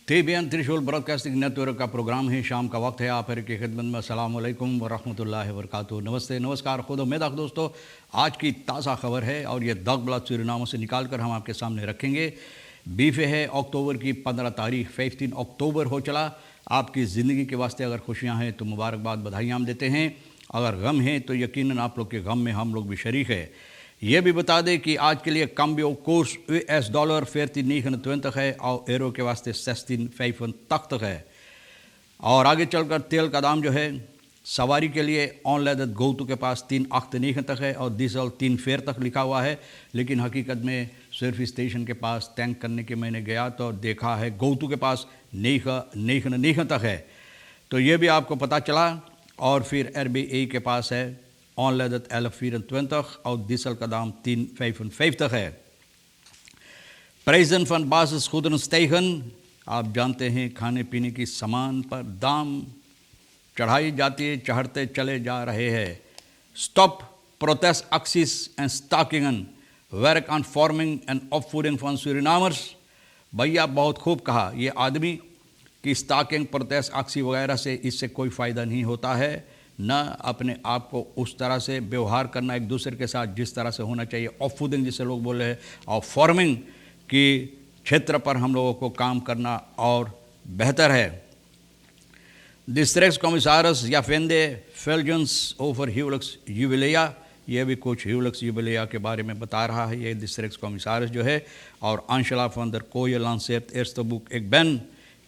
TBN त्रिशूल broadcasting network का programme है। शाम का वक्त है। आप की खिदमत में अस्सलाम वालेकुम व रहमतुल्लाहि व बरकातुहू। नमस्ते, नमस्कार, खुद उम्मीद दोस्तों। आज की ताज़ा खबर है और ये दगबला सूरीनाम से निकाल कर हम आपके सामने रखेंगे। बीफे है अक्टूबर की 15 तारीख, 15 अक्टूबर हो चला। आपकी ज़िंदगी के वास्ते अगर खुशियाँ हैं तो मुबारकबाद, बधाइयाँ हम देते हैं। अगर गम है तो यकीनन आप लोग के गम में हम लोग भी शरीक है। ये भी बता दें कि आज के लिए cambio koers US dollar 14,29 है और यूरो के वास्ते 16,85 है। और आगे चलकर तेल का दाम जो है सवारी के लिए ऑनलाइन गोतु के पास 3,98 है और डीजल 3,40 लिखा हुआ है। लेकिन हकीकत में सर्विस स्टेशन के पास टैंक करने के मैंने गया तो देखा है गोतु के पास 9,99 है। तो ये भी आपको पता चला। और फिर RBA के पास है ऑनलाइन 11,24 और डीजल का दाम 3,55 है। Prijzen van basisgoederen stijgen। आप जानते हैं खाने पीने की सामान पर दाम चढ़ाई जाती है, चढ़ते चले जा रहे हैं। Stop protest acties en stakingen, werk aan vorming en opvoeding van Surinamers। भैया बहुत खूब कहा ये आदमी कि स्टाकिंग प्रोटेस्ट एक्सी वगैरह से इससे कोई फ़ायदा नहीं होता है। न अपने आप को उस तरह से व्यवहार करना एक दूसरे के साथ जिस तरह से होना चाहिए, ऑफूडिंग जिसे लोग बोल रहे हैं, और फॉर्मिंग की क्षेत्र पर हम लोगों को काम करना और बेहतर है। डिस्ट्रिक्ट कमिश्नर्स या फेंदे फेल्जन्स ओवर ह्यूलक्स यूबिलिया, ये भी कुछ ह्यूलक्स यूबिलिया के बारे में बता रहा है ये डिस्ट्रिक्ट कमिश्नर्स जो है। और अंशला फंदर कोयल लांसेट एर्स्ट बुक एक बैन,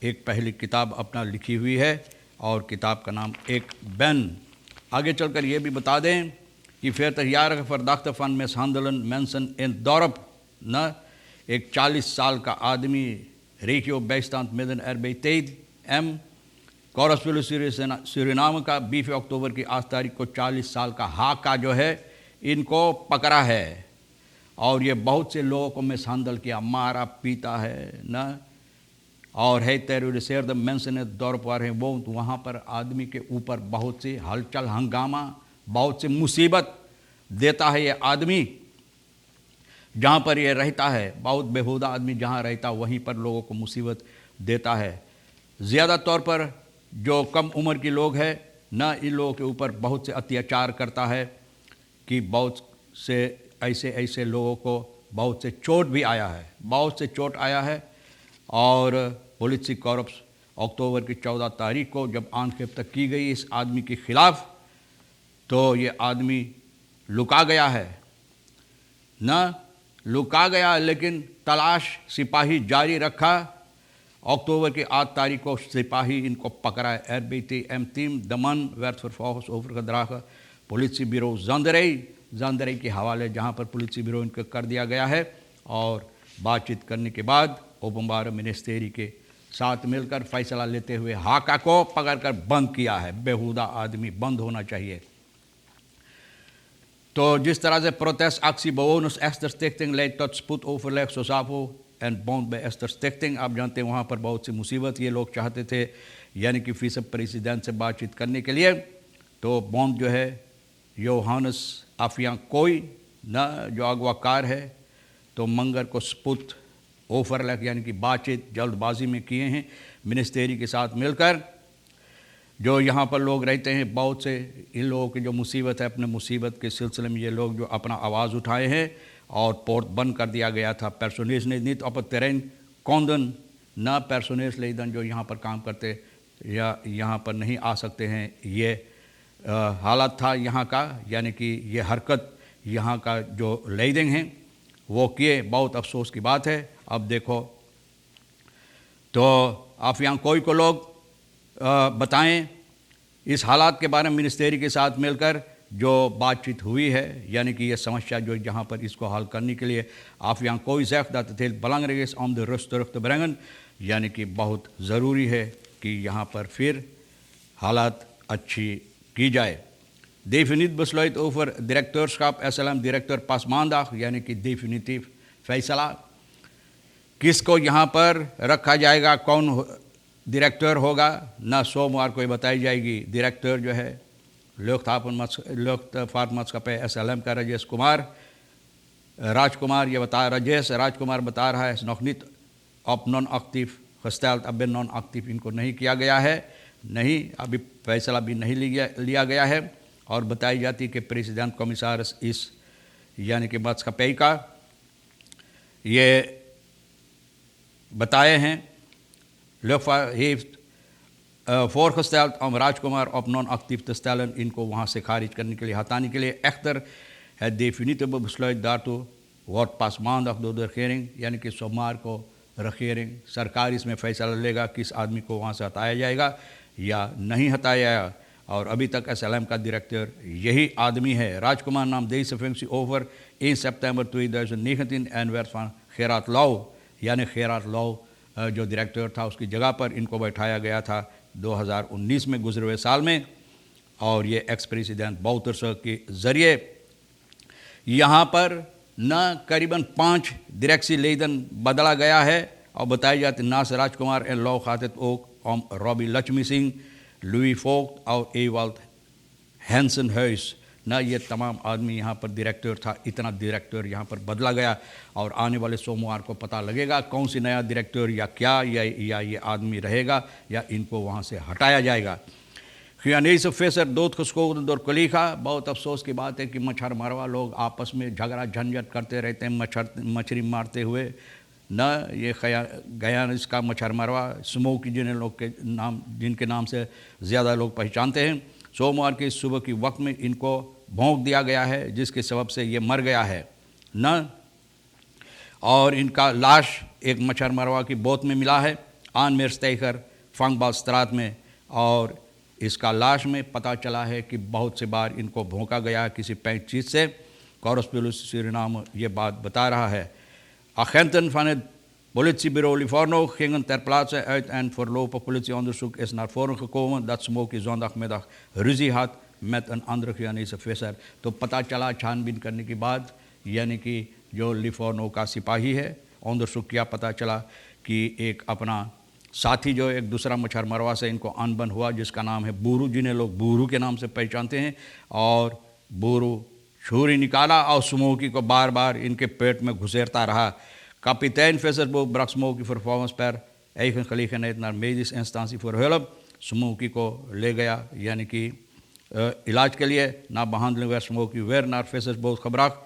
एक पहली किताब अपना लिखी हुई है और किताब का नाम एक बैन। आगे चलकर ये भी बता दें कि फिर तैयार फरदाख्त फन में सांदलन मेंशन इन दौरब न एक 40 साल का आदमी रेखियो बेस्तांत मेदन एरबेतेद एम कॉरसविल सूरीनाम का 20 अक्टूबर की 8 तारीख को 40 साल का हाका जो है इनको पकड़ा है। और ये बहुत से लोगों को में सांदल किया, मारा पीता है न। और है तेरुसेर द मेंशन दौर पर है वो वहाँ पर आदमी के ऊपर बहुत सी हलचल हंगामा, बहुत सी मुसीबत देता है ये आदमी जहाँ पर ये रहता है। बहुत बेहुदा आदमी जहाँ रहता वहीं पर लोगों को मुसीबत देता है। ज़्यादा तौर पर जो कम उम्र के लोग हैं न, इन लोगों के ऊपर बहुत से अत्याचार करता है कि बहुत से ऐसे लोगों को बहुत से चोट भी आया है, बहुत से चोट आया है। और पुलिस कॉर्प्स अक्टूबर की 14 तारीख को जब आंखें तक की गई इस आदमी के ख़िलाफ़ तो ये आदमी लुका गया है न, लुका गया लेकिन तलाश सिपाही जारी रखा। अक्टूबर की 8 तारीख को सिपाही इनको पकड़ा है। RBTM टीम दमन werd vervolgens overgedragen politie bureau Zanderij के हवाले जहाँ पर पुलिस ब्यूरो इनको कर दिया गया है। और बातचीत करने के बाद ओपनबार मिनिस्ट्री के साथ मिलकर फैसला लेते हुए हाका को पकड़कर बंद किया है। बेहुदा आदमी बंद होना चाहिए। तो जिस तरह से protest actie bewoners Esther Stichting leidt tot spoedoverleg SOSAPO en bond bij Esther Stichting। आप जानते हैं वहाँ पर बहुत सी मुसीबत ये लोग चाहते थे, यानी कि विस प्रेसिडेंट से बातचीत करने के लिए। तो बॉन्ड जो है योहानस आफिया कोई न जो अगवाकार है तो मंगर को स्पुत ओवरलैप यानी कि बातचीत जल्दबाजी में किए हैं मिनिस्ट्री के साथ मिलकर। जो यहाँ पर लोग रहते हैं बहुत से, इन लोगों की जो मुसीबत है, अपने मुसीबत के सिलसिले में ये लोग जो अपना आवाज़ उठाए हैं और पोर्ट बंद कर दिया गया था। पर्सोनेस ने नित अपर तेरेन कौंदन न पर्सोनेस लेदन जो यहाँ पर काम करते या यहाँ पर नहीं आ सकते हैं, ये हालत था यहाँ का। यानी कि ये हरकत यहाँ का जो लेदिंग हैं वो किए, बहुत अफसोस की बात है। अब देखो तो आप यहाँ कोई को लोग बताएं इस हालात के बारे में मिनिस्ट्री के साथ मिलकर जो बातचीत हुई है, यानी कि ये समस्या जो जहाँ पर इसको हल करने के लिए आप यहाँ कोई ज़ैफ़ दाते थे belangrijk is om de rust terug te brengen, यानी कि बहुत ज़रूरी है कि यहाँ पर फिर हालात अच्छी की जाए। Definitief besluit over directeurschap SLM directeur pas maandag, यानी कि डेफिनेटिव फैसला किसको यहाँ पर रखा जाएगा, कौन डायरेक्टर होगा ना सोमवार को बताई जाएगी। डायरेक्टर जो है luchtvaartmaatschappij SLM का राजकुमार ये बता राजेश राजकुमार बता रहा है nog niet op non-actief gesteld, अभी नॉन एक्टिव इनको नहीं किया गया है, नहीं अभी फैसला भी नहीं लिया गया है। और बताई जाती कि प्रेसिडेंट कमिसारस इस यानी कि maatschappij का ये बताए हैं, Luchtvaart heeft voorgesteld om Rajkumar op non-actief te stellen, इनको वहाँ से खारिज करने के लिए, हटाने के लिए। Echter, het definitieve besluit daartoe wordt pas maandag door de regering, यानी कि सोमवार को regering सरकार इसमें फैसला लेगा किस आदमी को वहाँ से हटाया जाएगा या नहीं हटाया जाएगा। और अभी तक SLM का डायरेक्टर यही आदमी है। राजकुमार nam deze functie over 1 september 2019 en werd van Gerard Louw, यानी Gerard Louw जो डायरेक्टर था उसकी जगह पर इनको बैठाया गया था 2019 में, गुजरे हुए साल में। और ये एक्स प्रेसिडेंट बाउटर्स के ज़रिए यहाँ पर न करीबन 5 डायरेक्सी लेदन बदला गया है। और बताई जाती नास राजकुमार एंड लॉ खाते ook om Robbie Lakshmi Singh, Louis Vogt और एवाल्ड हैंसन हॉइस, ना ये तमाम आदमी यहाँ पर डायरेक्टर था, इतना डायरेक्टर यहाँ पर बदला गया। और आने वाले सोमवार को पता लगेगा कौन सी नया डायरेक्टर या क्या या ये आदमी रहेगा या इनको वहाँ से हटाया जाएगा। Ghanese visser doodgeschoten door collega। बहुत अफसोस की बात है कि मच्छर मरवा लोग आपस में झगड़ा झंझट करते रहते हैं मछली मारते हुए। न ये गयान इसका मच्छर मरवा स्मोकी जिनके नाम से ज़्यादा लोग पहचानते हैं, सोमवार की सुबह की वक्त में इनको भोंक दिया गया है, जिसके सबब से ये मर गया है न। और इनका लाश एक मच्छर मरवा की बोत में मिला है, आन मेरस्टेकर फंगबाल स्त्रात में। और इसका लाश में पता चला है कि बहुत से बार इनको भोंका गया है किसी पैंट चीज़ से। Correspondent Suriname ये बात बता रहा है। Agenten van het politiebureau Livorno gingen ter plaatse uit en voorlopig politieonderzoek is naar voren gekomen dat Smokey zondagmiddag ruzie had met een andere Ghanese visser। तो पता चला छानबीन करने के बाद, यानी कि जो लिफोर्नो का सिपाही है, अंदरसुख किया, पता चला कि एक अपना साथी जो एक दूसरा मच्छर मरवा से इनको अनबन हुआ, जिसका नाम है बूरू, जिन्हें लोग बूरू के नाम से पहचानते हैं। और बूरू छुरी निकाला और स्मोकी को बार बार इनके पेट में घुसेरता रहा। Kapitein Vissersboot bracht Smokey vervolgens per eigen gelegenheid naar medische instantie voor hulp। Smokey को ले गया, यानी कि इलाज के लिए ना behandeling werd Smokey weer naar Vissersboot gebracht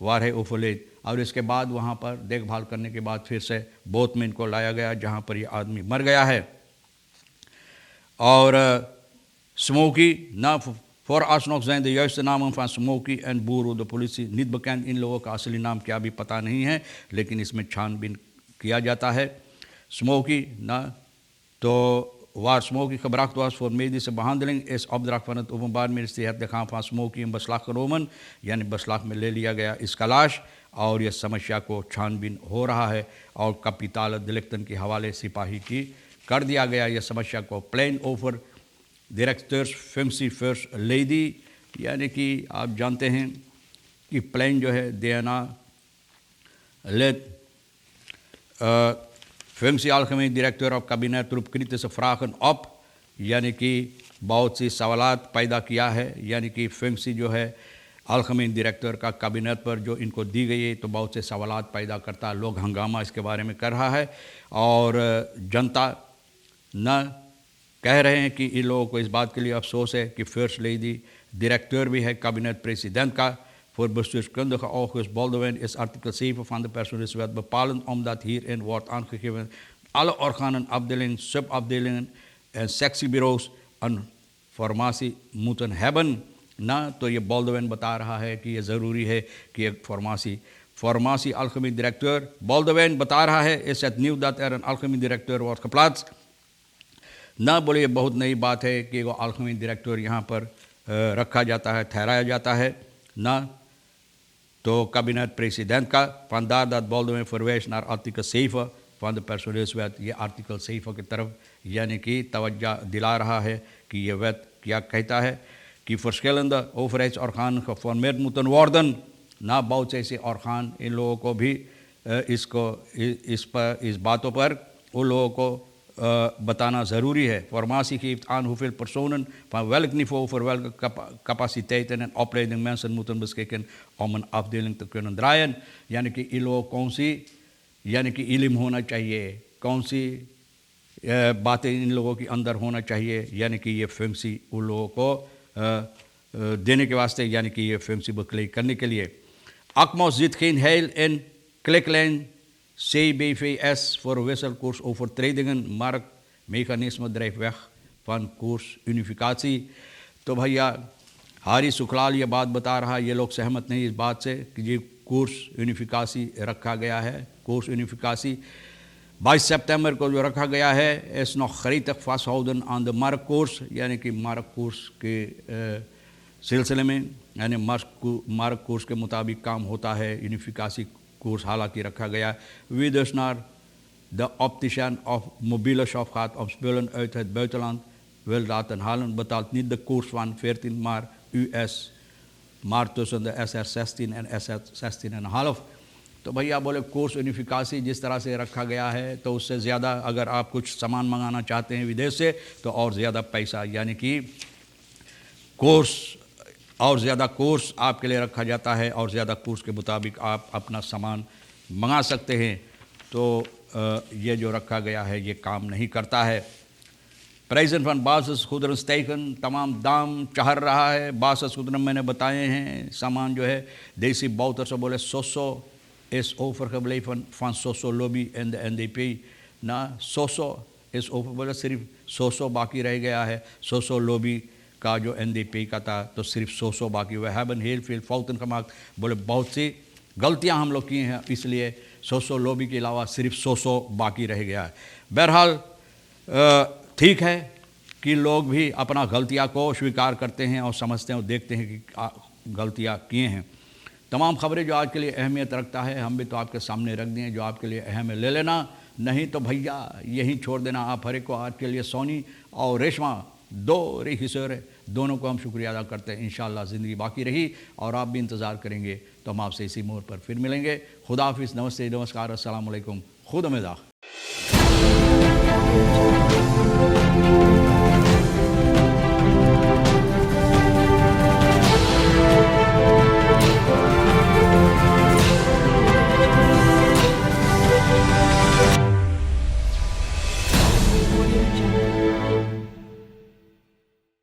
waar hij overleed। और इसके बाद वहाँ पर देखभाल करने के बाद फिर से बोट में इनको लाया गया जहाँ पर ये आदमी मर गया है। और Smokey ना vooralsnog zijn de juiste namen van Smokey en Buru de politie niet bekend। इन लोगों का असली नाम क्या भी पता नहीं है, लेकिन इसमें छानबीन किया जाता है। Smokey ना तो waar Smokey gebracht was voor medische behandeling is opdracht van het Openbaar Ministerie het lichaam van Smokey in beslag genomen, यानी beslag में ले लिया गया इसका लाश। और यह समस्या को छानबीन हो रहा है और कैपिटल डिलीक्टन के हवाले सिपाही की कर दिया गया। यह समस्या को प्लेन ओवर डायरेक्टर्स फंक्सी फर्स्ट लेडी, यानी कि आप जानते हैं कि प्लेन जो है देना लेट फंक्सी algemeen directeur ऑफ कैबिनेट रूप kritische vragen op, यानी कि बहुत सी सवालात पैदा किया है। यानी कि फंक्सी जो है algemeen डायरेक्टर का कैबिनेट पर जो इनको दी गई है, तो बहुत से सवालात पैदा करता, लोग हंगामा इसके बारे में कर रहा है। और जनता न कह रहे हैं कि इन लोगों को इस बात के लिए अफसोस है कि फर्स्ट लेडी डायरेक्टर भी है कैबिनेट प्रेसिडेंट का। Voor bestuurskundige August Baldwin is artikel 7 van de personeelswet bepalend, omdat hierin wordt aangegeven alle organen, afdelingen, subafdelingen en sectiebureaus een formatie moeten hebben। ना तो ये Baldwin बता रहा है कि ये ज़रूरी है कि एक formatie algemeen directeur। Baldwin बता रहा है is het nieuw dat er een algemeen directeur wordt geplaatst। ना बोले ये बहुत नई बात है कि वो algemeen directeur यहाँ पर रखा जाता है, ठहराया जाता है ना। तो कैबिनेट प्रेसिडेंट का, vandaar dat Baldwin verwijst naar artikel 7 van de personeelswet, ये artikel 7 की तरफ यानी कि तवज्जो दिला रहा है कि ये wet क्या कहता है कि verschillende overheidsorganen geformeerd moeten worden। ना बहुत से ऐसे orgaan इन लोगों को भी इस बातों पर उन लोगों को बताना ज़रूरी है। Formatie geeft aan hoeveel personen van welk niveau voor welke capaciteiten en opleiding mensen moeten beschikken om een afdeling te kunnen draaien। यानी कि इन लोगों कौन सी, यानी कि इल्म होना चाहिए, कौन सी बातें इन लोगों के अंदर होना चाहिए, यानी कि ये फेंसी उन लोगों को देने के वास्ते, यानी कि ये फेंसी बकले करने के लिए. Akmos zit geen heil in kliklijn CBVS voor wisselkoersovertredingen. Marktmechanisme drijft weg van koersunificatie. तो भैया हारी सुखलाल ये बात बता रहा है, ये लोग सहमत नहीं इस बात से कि ये कोर्स यूनिफिकासी रखा गया है. कोर्स यूनिफिकासी 22 सितंबर को जो रखा गया है, इस nog gretig vasthouden aan de marktkoers, यानी कि मार्क कोर्स के सिलसिले में, यानी मार्क कोर्स के मुताबिक काम होता है. यूनिफिकासी कोर्स हालांकि रखा गया. Wie dus naar de opticien of mobiele shop gaat om spullen uit het buitenland wil laten halen, betaalt niet de koers van 14 maar US, maar tussen de SR16 en SR16,5. तो भैया बोले course यूनिफिकासी जिस तरह से रखा गया है, तो उससे ज़्यादा अगर आप कुछ सामान मंगाना चाहते हैं विदेश से, तो और ज़्यादा पैसा, यानी कि कोर्स और ज़्यादा कोर्स आपके लिए रखा जाता है और ज़्यादा कोर्स के मुताबिक आप अपना सामान मंगा सकते हैं. तो ये जो रखा गया है ये काम नहीं करता है. प्राइसन फन basisgoederen stijgen, तमाम दाम चढ़ रहा है. basisgoederen मैंने बताए हैं, सामान जो है देसी बाउतर से बोले सोसो is overgebleven van सोसो लॉबी en de NDP. ना सोसो इस ओवर बोले सिर्फ सोसो बाकी रह गया है. सोसो लॉबी का जो NDP का था, तो सिर्फ सोसो बाकी हुआ है. hebben heel veel fouten gemaakt, बोले बहुत सी गलतियां हम लोग किए हैं, इसलिए सोसो लॉबी के अलावा सिर्फ सोसो बाकी रह गया है. बहरहाल ठीक है कि लोग भी अपना गलतियां को स्वीकार करते हैं और समझते हैं और देखते हैं कि गलतियां किए हैं. तमाम खबरें जो आज के लिए अहमियत रखता है, हम भी तो आपके सामने रख दिए. जो आपके लिए अहम है ले लेना, नहीं तो भैया यहीं छोड़ देना. आप हर एक को आज के लिए सोनी और रेशमा दो रिहिसर है, दोनों को हम शुक्रिया अदा करते हैं. इंशाअल्लाह ज़िंदगी बाकी रही और आप भी इंतज़ार करेंगे, तो हम आपसे इसी मोड़ पर फिर मिलेंगे. खुदा हाफिज़, नमस्ते, नमस्कार, अस्सलाम वालेकुम, खुद उम्मीद.